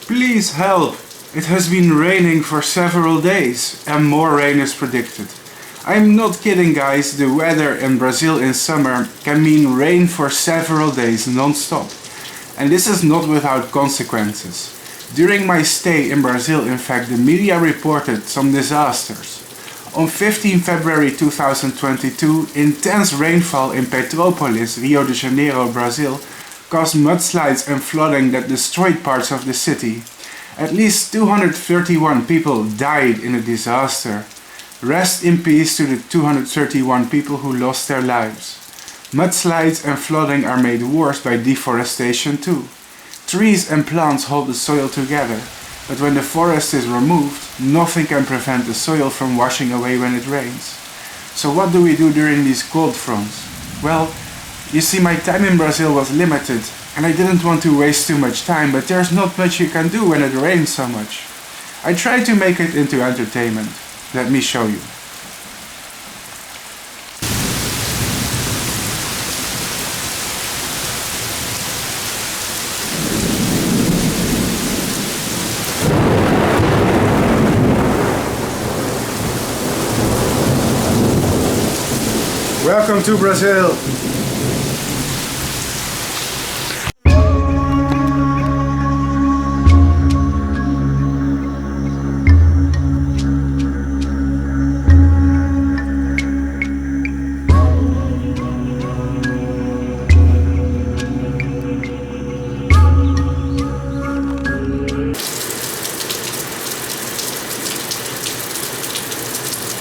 Please help! It has been raining for several days and more rain is predicted. I'm not kidding guys, the weather in Brazil in summer can mean rain for several days non-stop. And this is not without consequences. During my stay in Brazil, in fact, the media reported some disasters. On 15 February 2022, intense rainfall in Petrópolis, Rio de Janeiro, Brazil, caused mudslides and flooding that destroyed parts of the city. At least 231 people died in the disaster. Rest in peace to the 231 people who lost their lives. Mudslides and flooding are made worse by deforestation too. Trees and plants hold the soil together, but when the forest is removed, nothing can prevent the soil from washing away when it rains. So what do we do during these cold fronts? Well, you see, my time in Brazil was limited and I didn't want to waste too much time, but there's not much you can do when it rains so much. I tried to make it into entertainment. Let me show you. Welcome to Brazil!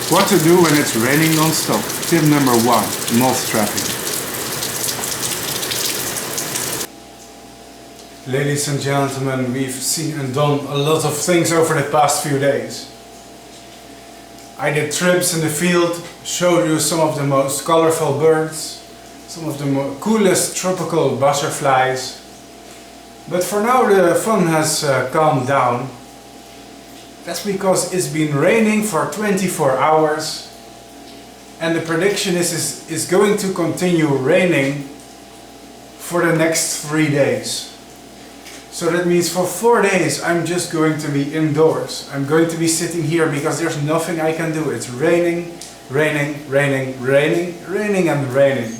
What to do when it's raining non-stop. Tip number 1. Moth trapping. Ladies and gentlemen, we've seen and done a lot of things over the past few days. I did trips in the field, showed you some of the most colorful birds, some of the coolest tropical butterflies. But for now the fun has calmed down. That's because it's been raining for 24 hours and the prediction is going to continue raining for the next 3 days. So that means for 4 days I'm just going to be indoors. I'm going to be sitting here because there's nothing I can do. It's raining, raining, raining, raining, raining and raining.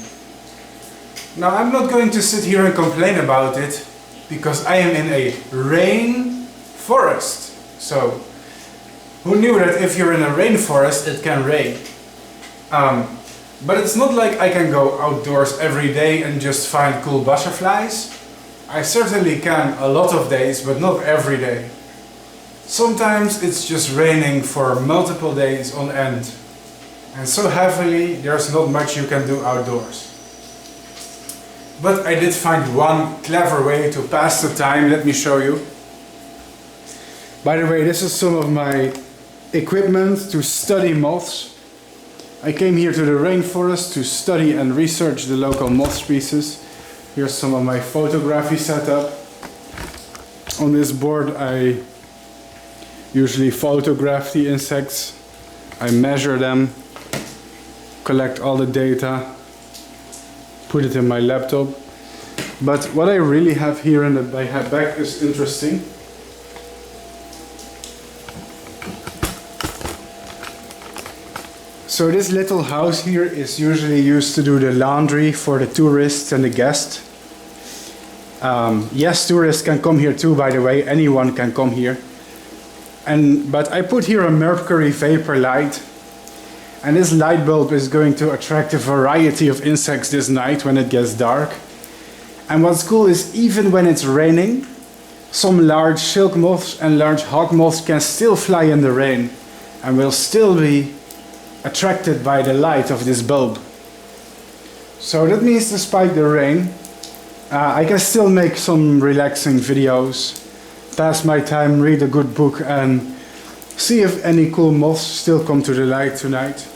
Now I'm not going to sit here and complain about it because I am in a rain forest. So who knew that if you're in a rainforest it can rain? But it's not like I can go outdoors every day and just find cool butterflies. I certainly can a lot of days, but not every day. Sometimes it's just raining for multiple days on end. And so heavily there's not much you can do outdoors. But I did find one clever way to pass the time. Let me show you. By the way, this is some of my equipment to study moths. I came here to the rainforest to study and research the local moth species. Here's some of my photography setup. On this board I usually photograph the insects. I measure them, collect all the data, put it in my laptop. But what I really have here in the back is interesting. So this little house here is usually used to do the laundry for the tourists and the guests. Yes, tourists can come here too, by the way, anyone can come here. But I put here a mercury vapor light, and this light bulb is going to attract a variety of insects this night when it gets dark. And what's cool is even when it's raining, some large silk moths and large hawk moths can still fly in the rain and will still be attracted by the light of this bulb. So that means despite the rain, I can still make some relaxing videos, pass my time, read a good book and see if any cool moths still come to the light tonight.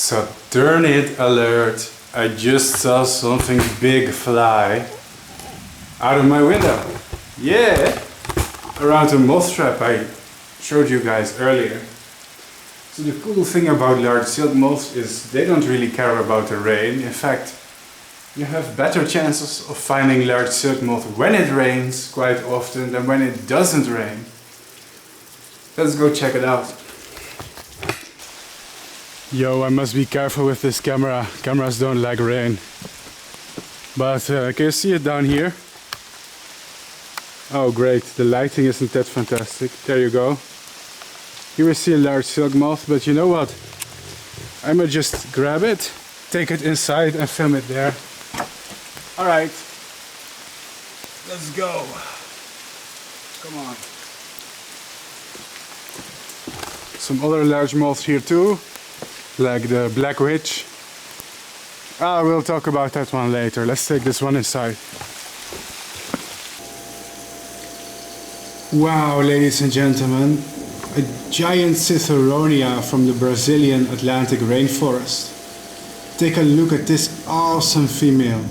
So turn it alert. I just saw something big fly out of my window. Yeah! Around the moth trap I showed you guys earlier. So the cool thing about large silk moths is they don't really care about the rain. In fact, you have better chances of finding large silk moth when it rains quite often than when it doesn't rain. Let's go check it out. Yo, I must be careful with this camera. Cameras don't like rain. But can you see it down here? Oh great, the lighting isn't that fantastic. There you go. Here we see a large silk moth, but you know what? I might just grab it, take it inside and film it there. Alright, let's go. Come on. Some other large moths here too, like the black witch. We'll talk about that one later. Let's take this one inside. Wow, ladies and gentlemen, a giant Citheronia from the Brazilian Atlantic rainforest. Take a look at this awesome female.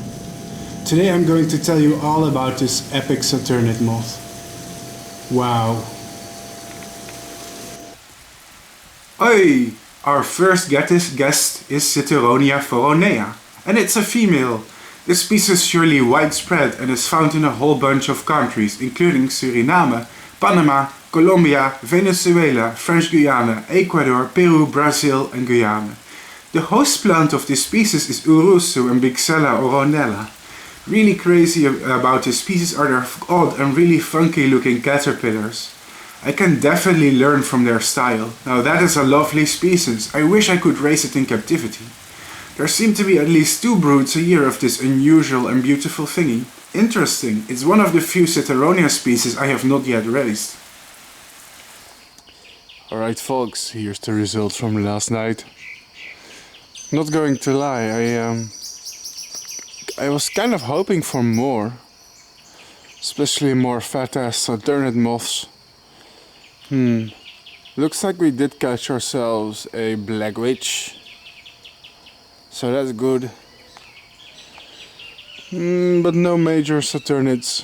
Today I'm going to tell you all about this epic Saturnid moth. Wow. Oi! Our first guest is Citheronia phoronea, and it's a female. This species is surely widespread and is found in a whole bunch of countries, including Suriname, Panama, Colombia, Venezuela, French Guiana, Ecuador, Peru, Brazil and Guyana. The host plant of this species is Urusu and Bixella oronella. Really crazy about this species are their odd and really funky looking caterpillars. I can definitely learn from their style. Now that is a lovely species. I wish I could raise it in captivity. There seem to be at least 2 broods a year of this unusual and beautiful thingy. Interesting, it's one of the few Citheronia species I have not yet raised. Alright folks, here's the result from last night. Not going to lie, I was kind of hoping for more. Especially more fat-ass Saturnid moths. Looks like we did catch ourselves a black witch. So that's good. But no major Saturnids.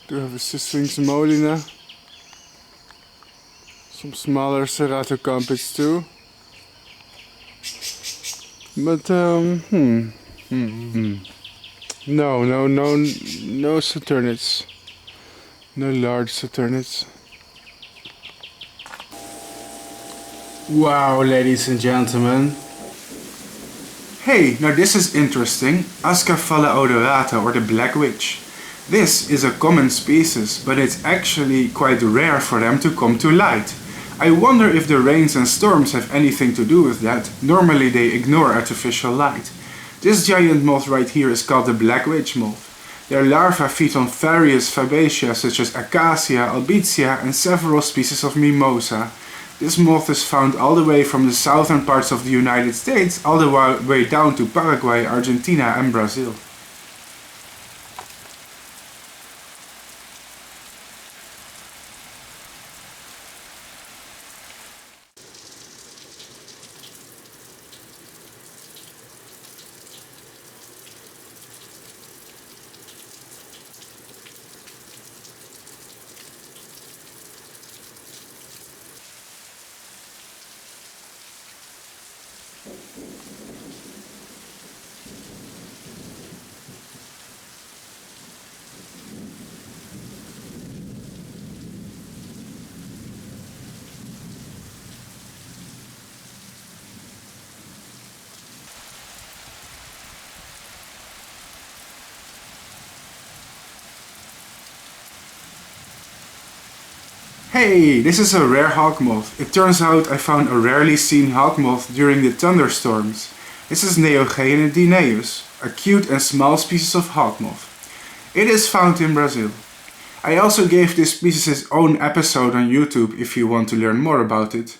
Do have a Cisphinx molina. Some smaller Ceratocampix too. But no Saturnids. No large Saturnids. Wow, ladies and gentlemen. Hey, now this is interesting. Ascalapha odorata, or the black witch. This is a common species, but it's actually quite rare for them to come to light. I wonder if the rains and storms have anything to do with that. Normally they ignore artificial light. This giant moth right here is called the black witch moth. Their larvae feed on various fabaceae such as acacia, albizia and several species of mimosa. This moth is found all the way from the southern parts of the United States all the way down to Paraguay, Argentina and Brazil. Hey, this is a rare hawk moth. It turns out I found a rarely seen hawk moth during the thunderstorms. This is Neogene dineus, a cute and small species of hawk moth. It is found in Brazil. I also gave this species its own episode on YouTube if you want to learn more about it.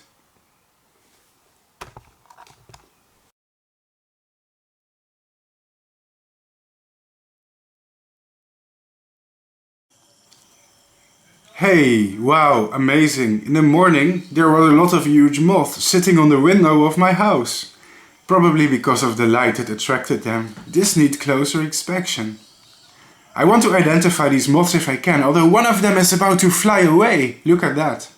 Hey, wow, amazing. In the morning there were a lot of huge moths sitting on the window of my house. Probably because of the light that attracted them. This needs closer inspection. I want to identify these moths if I can, although one of them is about to fly away. Look at that.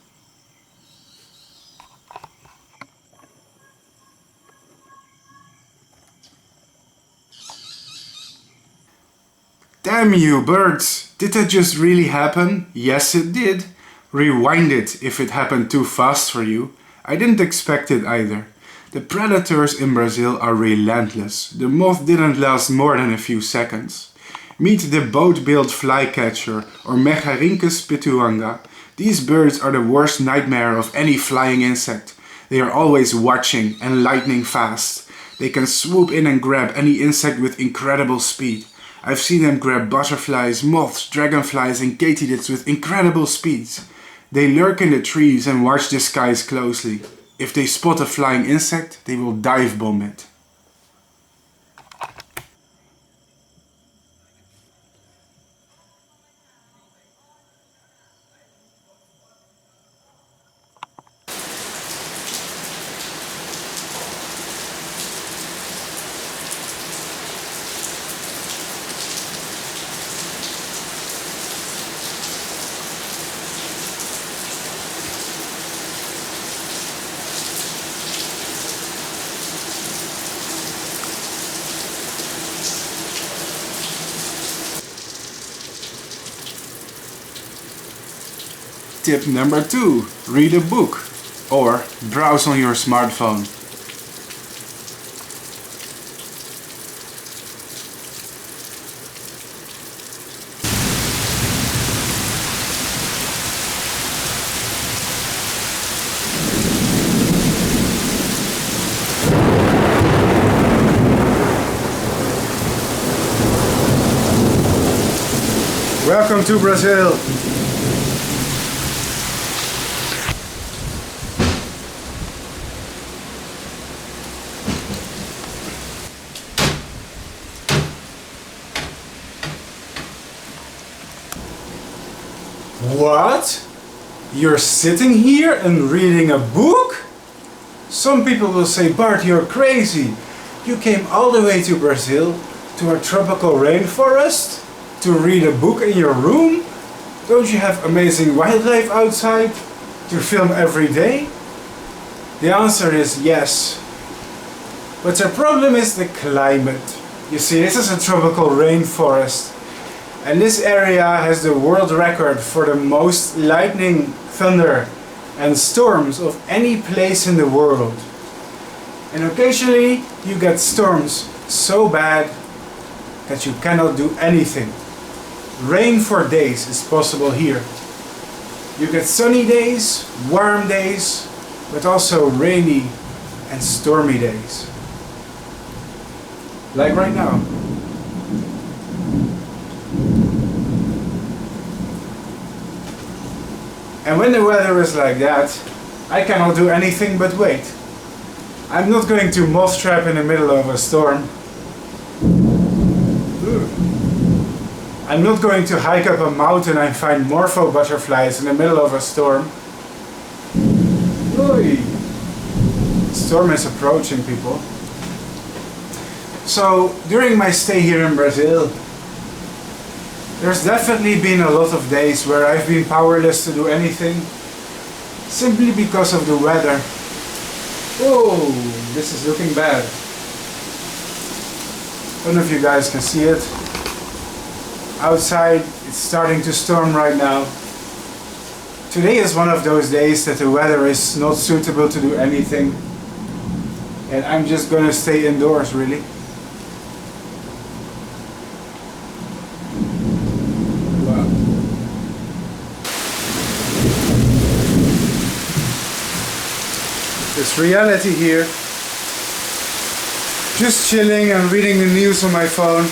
Damn you, birds! Did that just really happen? Yes, it did. Rewind it if it happened too fast for you. I didn't expect it either. The predators in Brazil are relentless. The moth didn't last more than a few seconds. Meet the boat-billed flycatcher or Megarynchus pituanga. These birds are the worst nightmare of any flying insect. They are always watching and lightning fast. They can swoop in and grab any insect with incredible speed. I've seen them grab butterflies, moths, dragonflies and katydids with incredible speeds. They lurk in the trees and watch the skies closely. If they spot a flying insect, they will dive bomb it. Tip number 2. Read a book or browse on your smartphone. Welcome to Brazil! What? You're sitting here and reading a book? Some people will say, Bart, you're crazy. You came all the way to Brazil, to a tropical rainforest, to read a book in your room? Don't you have amazing wildlife outside to film every day? The answer is yes. But the problem is the climate. You see, this is a tropical rainforest. And this area has the world record for the most lightning, thunder and storms of any place in the world. And occasionally you get storms so bad that you cannot do anything. Rain for days is possible here. You get sunny days, warm days, but also rainy and stormy days. Like right now. And when the weather is like that, I cannot do anything but wait. I'm not going to moth trap in the middle of a storm. I'm not going to hike up a mountain and find morpho butterflies in the middle of a storm. Oy. Storm is approaching, people. So, during my stay here in Brazil, there's definitely been a lot of days where I've been powerless to do anything, simply because of the weather. Oh, this is looking bad. I don't know if you guys can see it. Outside, it's starting to storm right now. Today is one of those days that the weather is not suitable to do anything. And I'm just gonna stay indoors, really. It's reality here. Just chilling and reading the news on my phone.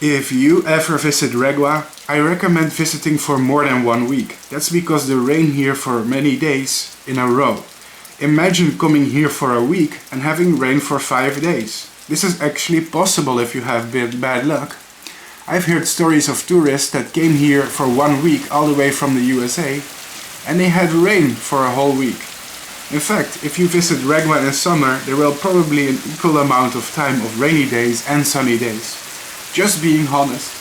If you ever visit REGUA, I recommend visiting for more than 1 week. That's because the rain here for many days in a row. Imagine coming here for a week and having rain for 5 days. This is actually possible if you have bad luck. I've heard stories of tourists that came here for 1 week all the way from the USA and they had rain for a whole week. In fact, if you visit REGUA in summer, there will probably an equal amount of time of rainy days and sunny days. Just being honest.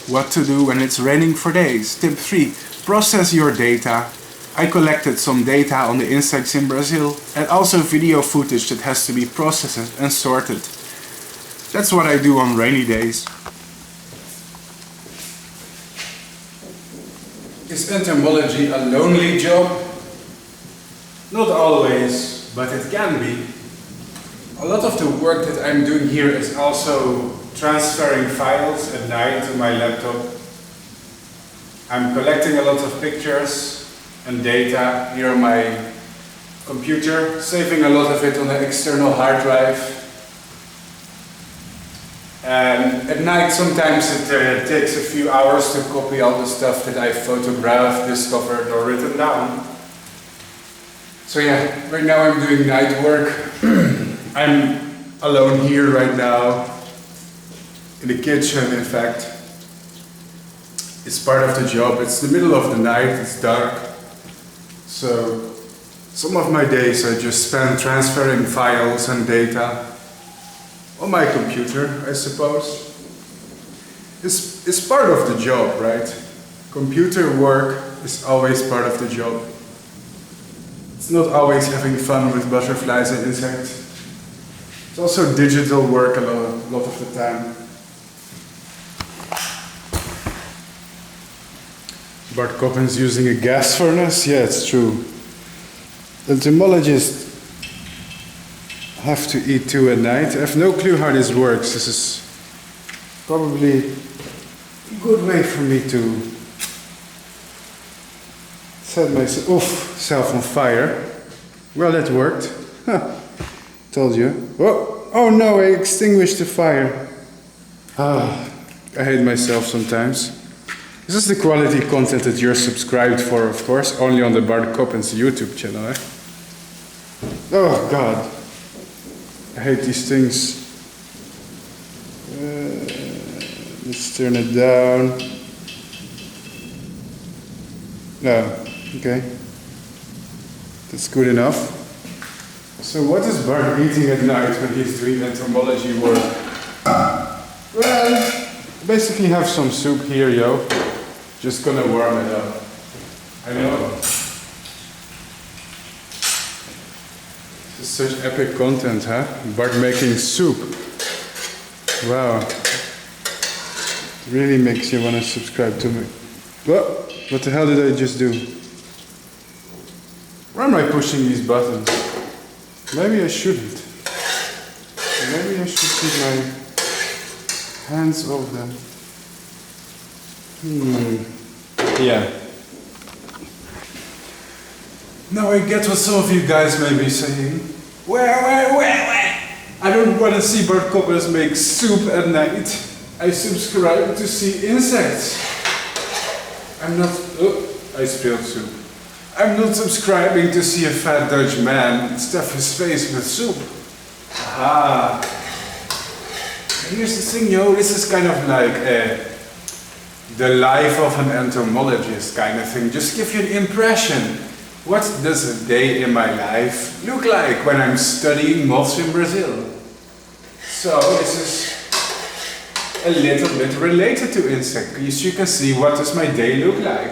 What to do when it's raining for days. Tip 3. Process your data. I collected some data on the insects in Brazil and also video footage that has to be processed and sorted. That's what I do on rainy days. Is entomology a lonely job? Not always, but it can be. A lot of the work that I'm doing here is also transferring files at night to my laptop. I'm collecting a lot of pictures and data here on my computer, saving a lot of it on an external hard drive. And at night sometimes it takes a few hours to copy all the stuff that I photographed, discovered or written down. So yeah, right now I'm doing night work. I'm alone here right now. In the kitchen, in fact. It's part of the job. It's the middle of the night, it's dark. So some of my days I just spend transferring files and data on my computer, I suppose. It's part of the job, right? Computer work is always part of the job. It's not always having fun with butterflies and insects. It's also digital work a lot of the time. Bart Coppens using a gas furnace? Yeah, it's true. Entomologists have to eat too at night. I have no clue how this works. This is probably a good way for me to set myself on fire. Well, that worked. Huh. Told you. Oh no, I extinguished the fire. I hate myself sometimes. This is the quality content that you're subscribed for, of course, only on the Bart Coppens YouTube channel, eh? Oh god. I hate these things. Let's turn it down. No, okay. That's good enough. So what is Bart eating at night when he's doing entomology work? Well, basically have some soup here, yo. Just gonna warm it up. I know. This is such epic content, huh? Bart making soup. Wow. It really makes you wanna subscribe to me. What the hell did I just do? Why am I pushing these buttons? Maybe I shouldn't. Maybe I should keep my hands off them. Yeah. Now I get what some of you guys may be saying. Where? I don't want to see Bart Coppens make soup at night. I subscribe to see insects. I'm not... Oh, I spilled soup. I'm not subscribing to see a fat Dutch man stuff his face with soup. Ah. Here's the thing, yo. This is kind of like the life of an entomologist kind of thing. Just give you an impression. What does a day in my life look like when I'm studying moths in Brazil? So this is a little bit related to insects. You can see what does my day look like.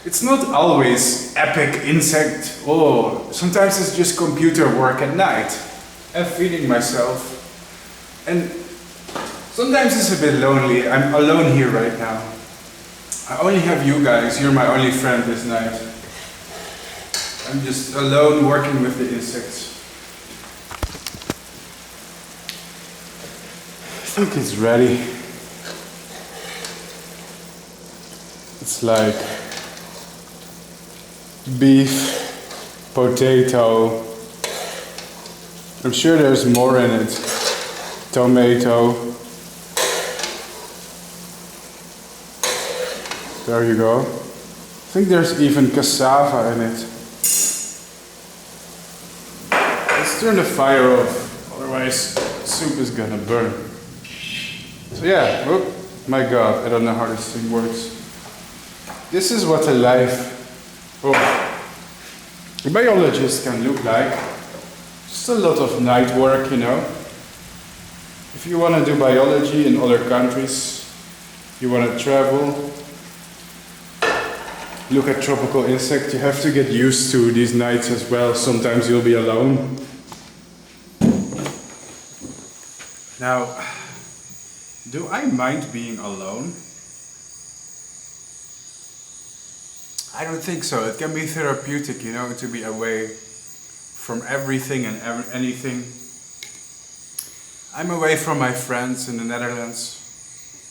It's not always epic insect, oh, sometimes it's just computer work at night and feeding myself. And sometimes it's a bit lonely. I'm alone here right now. I only have you guys, you're my only friend this night. I'm just alone working with the insects. I think it's ready. It's like beef, potato. I'm sure there's more in it. Tomato. There you go. I think there's even cassava in it. Let's turn the fire off, otherwise soup is gonna burn. So yeah, oh my god, I don't know how this thing works. This is what a life a biologist can look like. Just a lot of night work, you know. If you want to do biology in other countries, you want to travel, look at tropical insects, you have to get used to these nights as well. Sometimes you'll be alone. Now, do I mind being alone? I don't think so. It can be therapeutic, you know, to be away from everything and anything. I'm away from my friends in the Netherlands,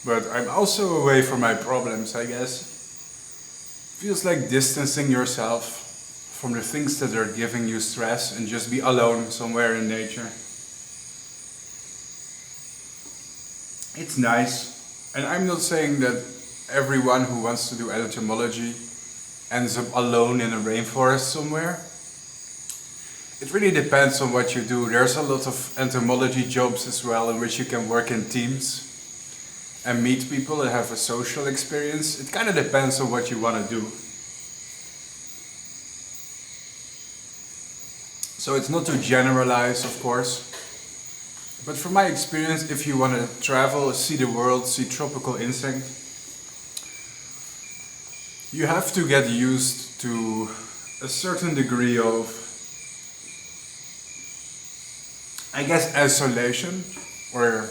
but I'm also away from my problems, I guess. Feels like distancing yourself from the things that are giving you stress and just be alone somewhere in nature. It's nice, and I'm not saying that everyone who wants to do entomology ends up alone in a rainforest somewhere. It really depends on what you do. There's a lot of entomology jobs as well in which you can work in teams and meet people and have a social experience. It kind of depends on what you want to do. So it's not to generalize, of course. But from my experience, if you want to travel, see the world, see tropical insects, you have to get used to a certain degree of, I guess, isolation, or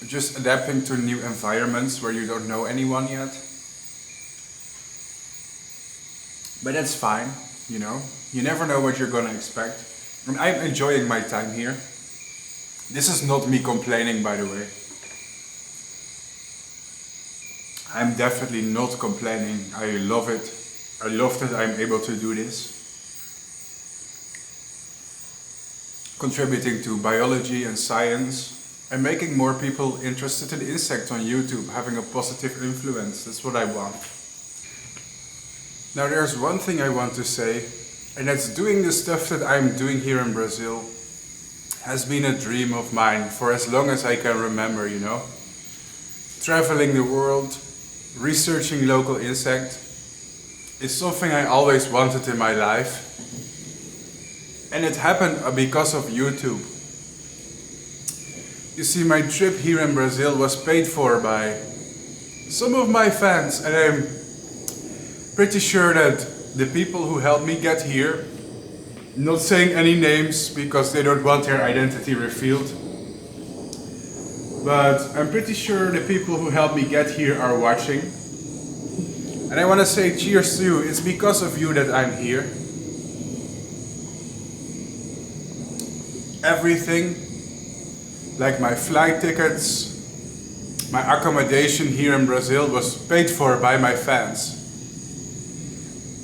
just adapting to new environments where you don't know anyone yet. But that's fine, you know. You never know what you're gonna expect. And I'm enjoying my time here. This is not me complaining, by the way. I'm definitely not complaining. I love it. I love that I'm able to do this. Contributing to biology and science and making more people interested in insects on YouTube, having a positive influence. That's what I want. Now there's one thing I want to say, and that's doing the stuff that I'm doing here in Brazil has been a dream of mine for as long as I can remember, you know. Traveling the world, researching local insects is something I always wanted in my life. And it happened because of YouTube. You see, my trip here in Brazil was paid for by some of my fans, and I'm pretty sure that the people who helped me get here, not saying any names because they don't want their identity revealed, but I'm pretty sure the people who helped me get here are watching. And I want to say cheers to you. It's because of you that I'm here. Everything, like my flight tickets, my accommodation here in Brazil was paid for by my fans.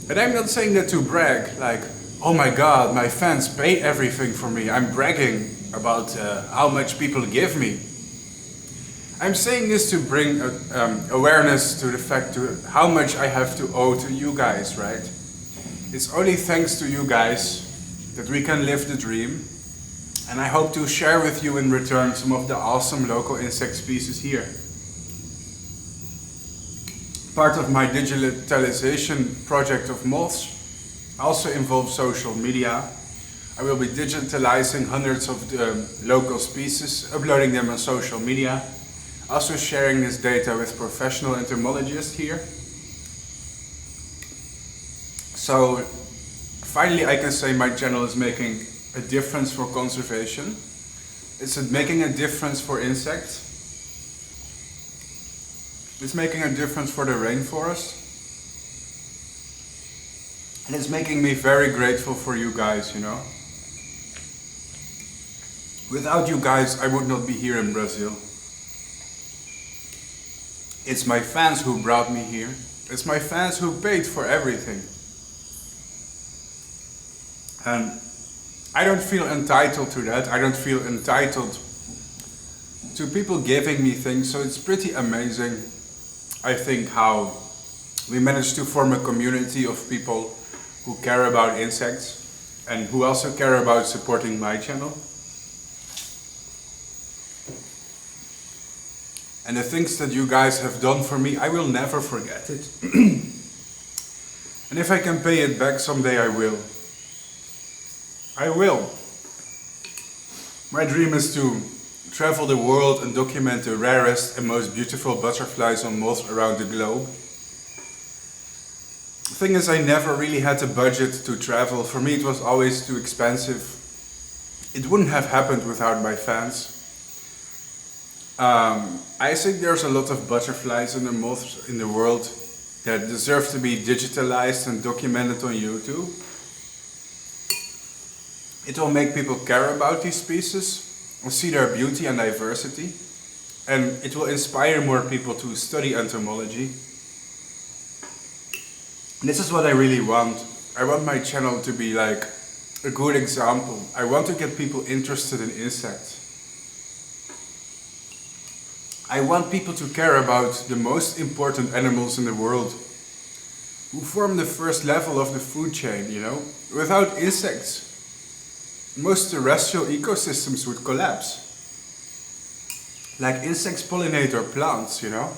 And I'm not saying that to brag, like, oh my god, my fans pay everything for me. I'm bragging about how much people give me. I'm saying this to bring awareness to the fact to how much I have to owe to you guys, right? It's only thanks to you guys that we can live the dream, and I hope to share with you in return some of the awesome local insect species here. Part of my digitalization project of moths also involves social media. I will be digitalizing hundreds of local species, uploading them on social media, also sharing this data with professional entomologists here. So finally I can say my channel is making a difference for conservation. It's making a difference for insects. It's making a difference for the rainforest. And it's making me very grateful for you guys, you know. Without you guys, I would not be here in Brazil. It's my fans who brought me here. It's my fans who paid for everything. And I don't feel entitled to that. I don't feel entitled to people giving me things. So it's pretty amazing, I think, how we managed to form a community of people who care about insects and who also care about supporting my channel. And the things that you guys have done for me, I will never forget it. And if I can pay it back someday, I will. I will. My dream is to travel the world and document the rarest and most beautiful butterflies and moths around the globe. The thing is, I never really had a budget to travel. For me, it was always too expensive. It wouldn't have happened without my fans. I think there's a lot of butterflies and moths in the world that deserve to be digitalized and documented on YouTube. It will make people care about these species and see their beauty and diversity. And it will inspire more people to study entomology. And this is what I really want. I want my channel to be like a good example. I want to get people interested in insects. I want people to care about the most important animals in the world, who form the first level of the food chain, you know. Without insects, most terrestrial ecosystems would collapse. Like insects pollinate our plants, you know.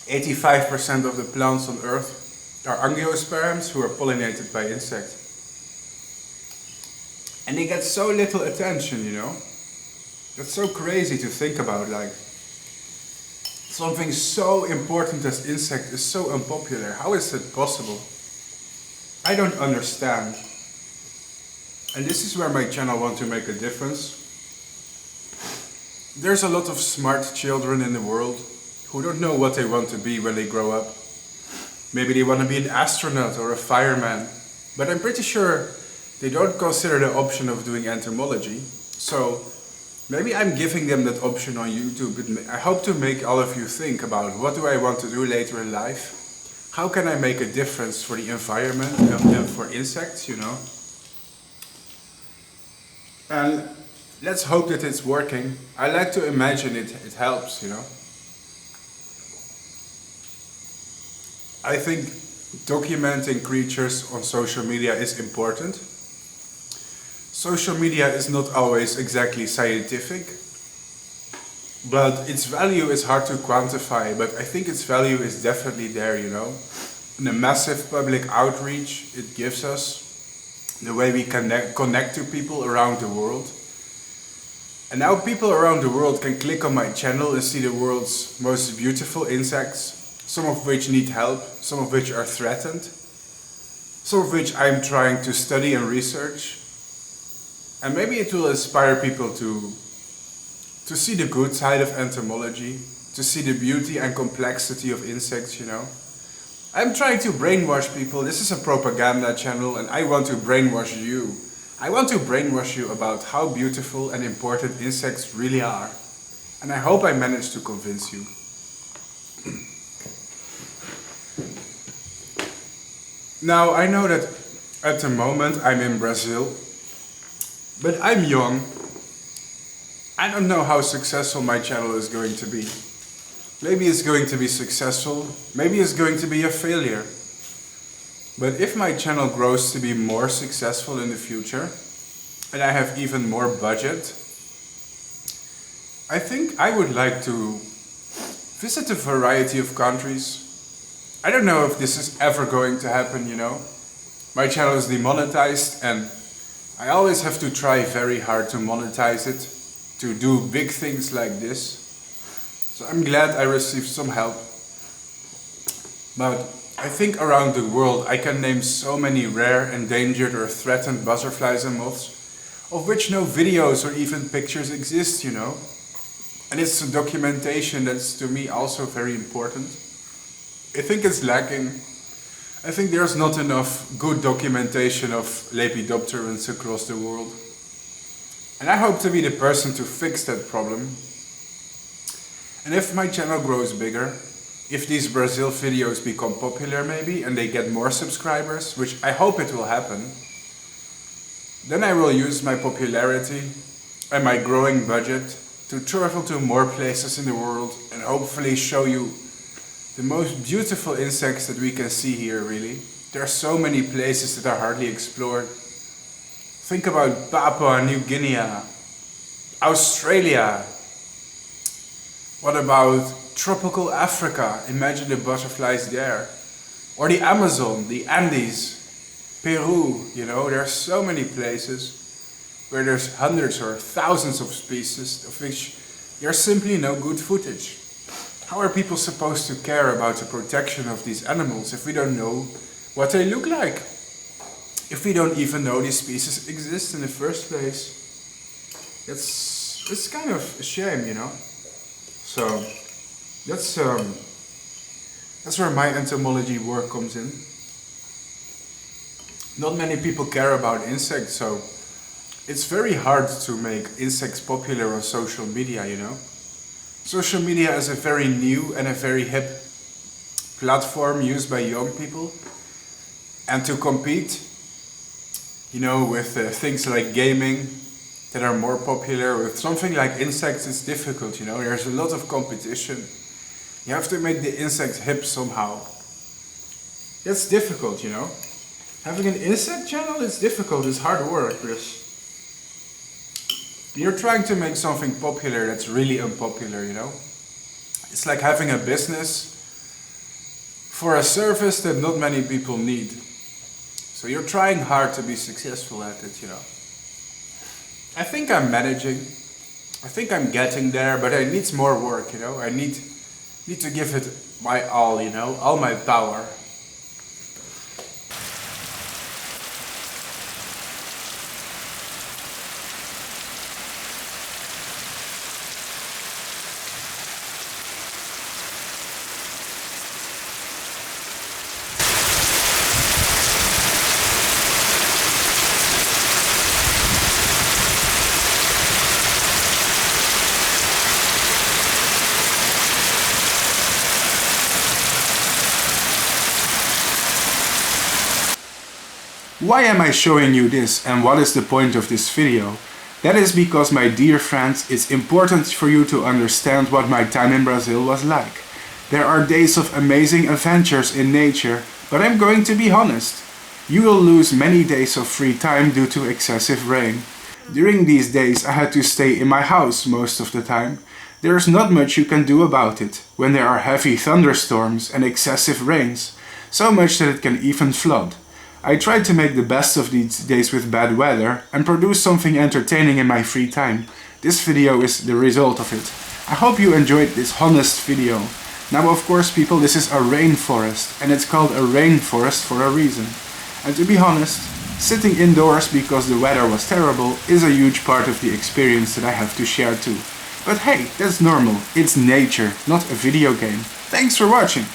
85% of the plants on Earth are angiosperms who are pollinated by insects. And they get so little attention, you know. That's so crazy to think about, like something so important as insect is so unpopular. How is it possible? I don't understand. And this is where my channel wants to make a difference. There's a lot of smart children in the world who don't know what they want to be when they grow up. Maybe they want to be an astronaut or a fireman, but I'm pretty sure they don't consider the option of doing entomology. So maybe I'm giving them that option on YouTube. I hope to make all of you think about what do I want to do later in life? How can I make a difference for the environment and for insects, you know? And let's hope that it's working. I like to imagine it helps, you know? I think documenting creatures on social media is important. Social media is not always exactly scientific, but its value is hard to quantify, but I think its value is definitely there, you know. And the massive public outreach it gives us, the way we connect to people around the world. And now people around the world can click on my channel and see the world's most beautiful insects, some of which need help, some of which are threatened, some of which I'm trying to study and research. And maybe it will inspire people to see the good side of entomology, to see the beauty and complexity of insects, you know. I'm trying to brainwash people. This is a propaganda channel and I want to brainwash you. I want to brainwash you about how beautiful and important insects really are. And I hope I managed to convince you. Now, I know that at the moment I'm in Brazil, but I'm young. I don't know how successful my channel is going to be. Maybe it's going to be successful, maybe it's going to be a failure. But if my channel grows to be more successful in the future, and I have even more budget, I think I would like to visit a variety of countries. I don't know if this is ever going to happen, you know. My channel is demonetized and I always have to try very hard to monetize it, to do big things like this. So I'm glad I received some help. But I think around the world I can name so many rare, endangered or threatened butterflies and moths, of which no videos or even pictures exist, you know. And it's a documentation that's to me also very important. I think it's lacking. I think there's not enough good documentation of Lepidopterans across the world. And I hope to be the person to fix that problem. And if my channel grows bigger, if these Brazil videos become popular maybe and they get more subscribers, which I hope it will happen, then I will use my popularity and my growing budget to travel to more places in the world and hopefully show you the most beautiful insects that we can see here, really. There are so many places that are hardly explored. Think about Papua New Guinea, Australia. What about tropical Africa? Imagine the butterflies there. Or the Amazon, the Andes, Peru, you know, there are so many places where there's hundreds or thousands of species of which there's simply no good footage. How are people supposed to care about the protection of these animals if we don't know what they look like? If we don't even know these species exist in the first place? It's kind of a shame, you know? So that's where my entomology work comes in. Not many people care about insects, so it's very hard to make insects popular on social media, you know? Social media is a very new and a very hip platform used by young people. And to compete, you know, with things like gaming that are more popular, with something like insects, it's difficult, you know? There's a lot of competition. You have to make the insects hip somehow. That's difficult, you know? Having an insect channel is difficult, it's hard work, because you're trying to make something popular that's really unpopular, you know? It's like having a business for a service that not many people need. So you're trying hard to be successful at it, you know? I think I'm managing. I think I'm getting there, but it needs more work, you know? I need to give it my all, you know? All my power. Why am I showing you this and what is the point of this video? That is because, my dear friends, it's important for you to understand what my time in Brazil was like. There are days of amazing adventures in nature, but I'm going to be honest. You will lose many days of free time due to excessive rain. During these days I had to stay in my house most of the time. There's not much you can do about it when there are heavy thunderstorms and excessive rains, so much that it can even flood. I tried to make the best of these days with bad weather and produce something entertaining in my free time. This video is the result of it. I hope you enjoyed this honest video. Now, of course, people, this is a rainforest, and it's called a rainforest for a reason. And to be honest, sitting indoors because the weather was terrible is a huge part of the experience that I have to share too. But hey, that's normal. It's nature, not a video game. Thanks for watching.